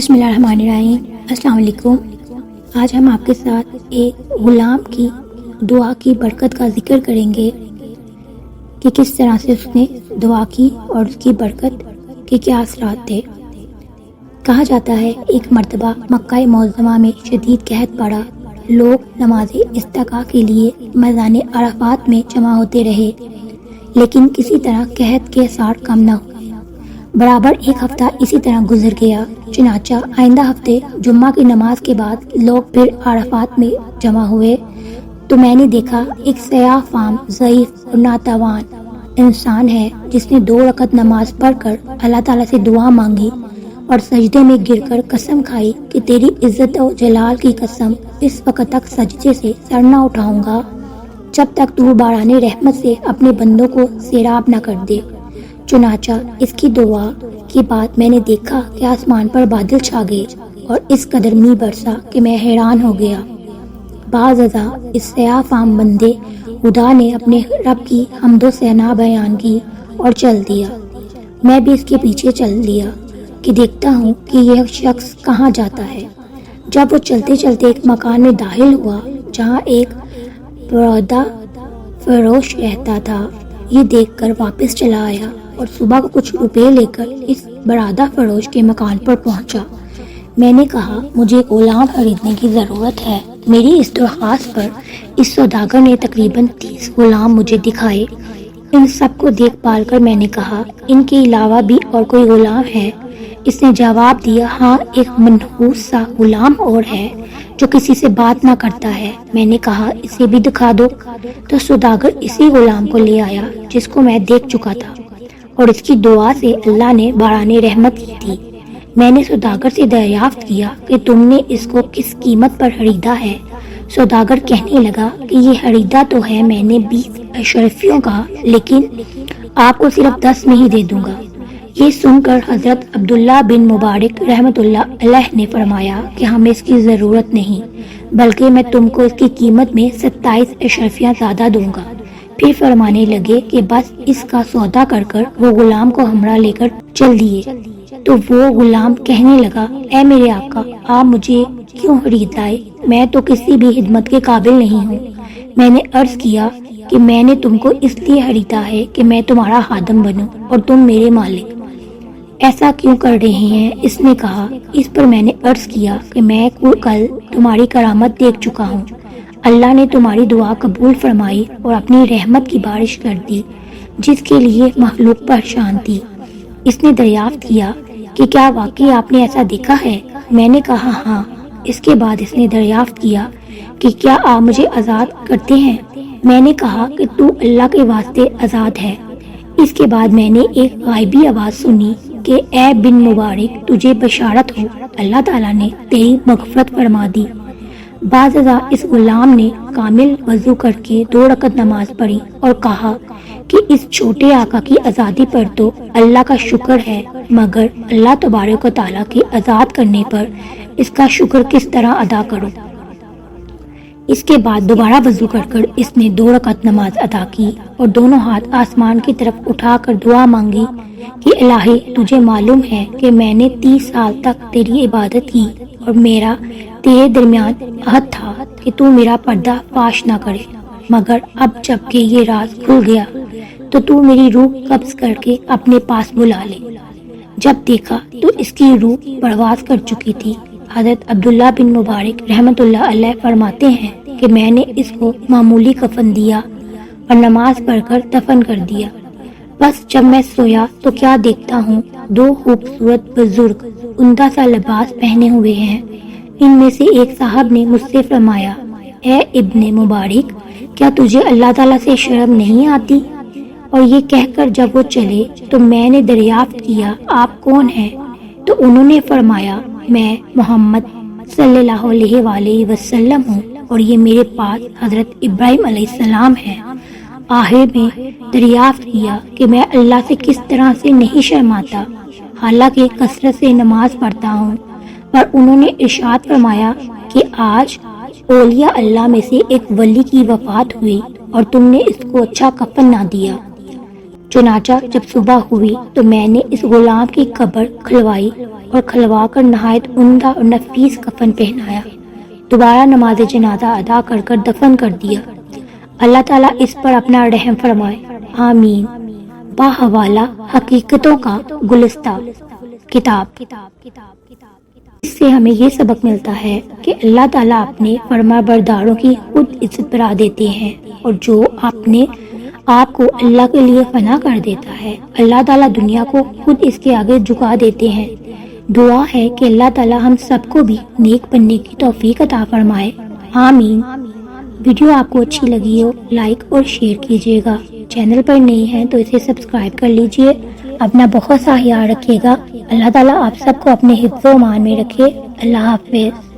بسم اللہ الرحمن الرحیم۔ السلام علیکم۔ آج ہم آپ کے ساتھ ایک غلام کی دعا کی برکت کا ذکر کریں گے کہ کس طرح سے اس نے دعا کی اور اس کی برکت کے کیا اثرات تھے۔ کہا جاتا ہے ایک مرتبہ مکہ معظمہ میں شدید قحط پڑا۔ لوگ نماز استسقاء کے لیے میدان عرفات میں جمع ہوتے رہے، لیکن کسی طرح قحط کے اثار کم نہ ہوئے۔ برابر ایک ہفتہ اسی طرح گزر گیا۔ چنانچہ آئندہ ہفتے جمعہ کی نماز کے بعد لوگ پھر عرفات میں جمع ہوئے تو میں نے دیکھا ایک سیاہ فام ضعیف اور ناتوان انسان ہے جس نے 2 رکعت نماز پڑھ کر اللہ تعالیٰ سے دعا مانگی اور سجدے میں گر کر قسم کھائی کہ تیری عزت و جلال کی قسم اس وقت تک سجدے سے سر نہ اٹھاؤں گا جب تک تو باران رحمت سے اپنے بندوں کو سیراب نہ کر دے۔ چنانچہ اس کی دعا کے بعد میں نے دیکھا کہ آسمان پر بادل چھا گئے اور اس قدر می برسا کہ میں حیران ہو گیا۔ بعض ازاں اس سیاہ فام بندے خدا نے اپنے رب کی حمد و ثنا بیان کی اور چل دیا۔ میں بھی اس کے پیچھے چل دیا کہ دیکھتا ہوں کہ یہ شخص کہاں جاتا ہے۔ جب وہ چلتے چلتے ایک مکان میں داخل ہوا جہاں ایک برادہ فروش رہتا تھا، یہ دیکھ کر واپس چلا آیا اور صبح کو کچھ روپے لے کر اس برادہ فروش کے مکان پر پہنچا۔ میں نے کہا مجھے غلام خریدنے کی ضرورت ہے۔ میری اس درخواست پر اس سوداگر نے تقریباً 30 غلام مجھے دکھائے۔ ان سب کو دیکھ بھال کر میں نے کہا ان کے علاوہ بھی اور کوئی غلام ہے؟ اس نے جواب دیا ہاں، ایک منحوس سا غلام اور ہے جو کسی سے بات نہ کرتا ہے۔ میں نے کہا اسے بھی دکھا دو، تو سوداگر اسی غلام کو لے آیا جس کو میں دیکھ چکا تھا اور اس کی دعا سے اللہ نے باران رحمت کی تھی۔ میں نے سوداگر سے دریافت کیا کہ تم نے اس کو کس قیمت پر خریدا ہے؟ سوداگر کہنے لگا کہ یہ خریدا تو ہے میں نے 20 اشرفیوں کا، لیکن آپ کو صرف 10 میں ہی دے دوں گا۔ یہ سن کر حضرت عبداللہ بن مبارک رحمۃ اللہ علیہ نے فرمایا کہ ہمیں اس کی ضرورت نہیں، بلکہ میں تم کو اس کی قیمت میں 27 اشرفیاں زیادہ دوں گا۔ پھر فرمانے لگے کہ بس اس کا سودا کر کر وہ غلام کو ہمراہ لے کر چل دیے۔ تو وہ غلام کہنے لگا اے میرے آقا، آپ مجھے کیوں خرید لائے؟ میں تو کسی بھی خدمت کے قابل نہیں ہوں۔ میں نے عرض کیا کہ میں نے تم کو اس لیے خریدا ہے کہ میں تمہارا خادم بنوں اور تم میرے مالک۔ ایسا کیوں کر رہے ہیں؟ اس نے کہا۔ اس پر میں نے عرض کیا کہ میں کل تمہاری کرامت دیکھ چکا ہوں۔ اللہ نے تمہاری دعا قبول فرمائی اور اپنی رحمت کی بارش کر دی جس کے لیے مخلوق پریشان تھی۔ اس نے دریافت کیا کہ کیا واقعی آپ نے ایسا دیکھا ہے؟ میں نے کہا ہاں۔ اس کے بعد اس نے دریافت کیا کہ کیا آپ مجھے آزاد کرتے ہیں؟ میں نے کہا کہ تو اللہ کے واسطے آزاد ہے۔ اس کے بعد میں نے ایک غائبی آواز سنی کہ اے بن مبارک، تجھے بشارت ہو، اللہ تعالیٰ نے تیری مغفرت فرما دی۔ بعض ازاں اس غلام نے کامل وضو کر کے 2 رکعت نماز پڑھی اور کہا کہ اس چھوٹے آقا کی آزادی پر تو اللہ کا شکر ہے، مگر اللہ تبارک و تعالیٰ کے آزاد کرنے پر اس کا شکر کس طرح ادا کروں؟ اس کے بعد دوبارہ وضو کر کر اس نے 2 رکعت نماز ادا کی اور دونوں ہاتھ آسمان کی طرف اٹھا کر دعا مانگی کہ الہی، تجھے معلوم ہے کہ میں نے 30 سال تک تیری عبادت کی اور میرا تیرے درمیان عہد تھا کہ تو میرا پردہ فاش نہ کرے، مگر اب جب کہ یہ راز کھل گیا تو تو میری روح قبض کر کے اپنے پاس بلا لے۔ جب دیکھا تو اس کی روح پرواز کر چکی تھی۔ حضرت عبداللہ بن مبارک رحمۃ اللہ علیہ فرماتے ہیں کہ میں نے اس کو معمولی کفن دیا اور نماز پڑھ کر دفن کر دیا۔ بس جب میں سویا تو کیا دیکھتا ہوں 2 خوبصورت بزرگ عمدہ سا لباس پہنے ہوئے ہیں۔ ان میں سے ایک صاحب نے مجھ سے فرمایا اے ابن مبارک، کیا تجھے اللہ تعالیٰ سے شرم نہیں آتی؟ اور یہ کہہ کر جب وہ چلے تو میں نے دریافت کیا آپ کون ہیں؟ تو انہوں نے فرمایا میں محمد صلی اللہ علیہ وآلہ وسلم ہوں اور یہ میرے پاس حضرت ابراہیم علیہ السلام ہے۔ آخر میں دریافت کیا کہ میں اللہ سے کس طرح سے نہیں شرماتا، حالانکہ کثرت سے نماز پڑھتا ہوں۔ پر انہوں نے ارشاد فرمایا کہ آج اولیاء اللہ میں سے ایک ولی کی وفات ہوئی اور تم نے اس کو اچھا کفن نہ دیا۔ چنانچہ جب صبح ہوئی تو میں نے اس غلام کی قبر کھلوائی اور کھلوا کر نہایت عمدہ اور نفیس کفن پہنایا، دوبارہ نماز جنازہ ادا کر دفن کر دیا۔ اللہ تعالیٰ اس پر اپنا رحم فرمائے، آمین۔ باحوالہ حقیقتوں کا گلستہ کتاب۔ اس سے ہمیں یہ سبق ملتا ہے کہ اللہ تعالیٰ اپنے فرما برداروں کی خود عزت بڑھا دیتے ہیں، اور جو اپنے آپ کو اللہ کے لیے فنا کر دیتا ہے، اللہ تعالیٰ دنیا کو خود اس کے آگے جھکا دیتے ہیں۔ دعا ہے کہ اللہ تعالیٰ ہم سب کو بھی نیک بننے کی توفیق عطا فرمائے، آمین۔ ویڈیو آپ کو اچھی لگی ہو لائک اور شیئر کیجیے گا، چینل پر نئی ہیں تو اسے سبسکرائب کر لیجیے۔ اپنا بہت سا خیال رکھیے گا۔ اللہ تعالیٰ آپ سب کو اپنے حفظ و امان میں رکھے۔ اللہ حافظ۔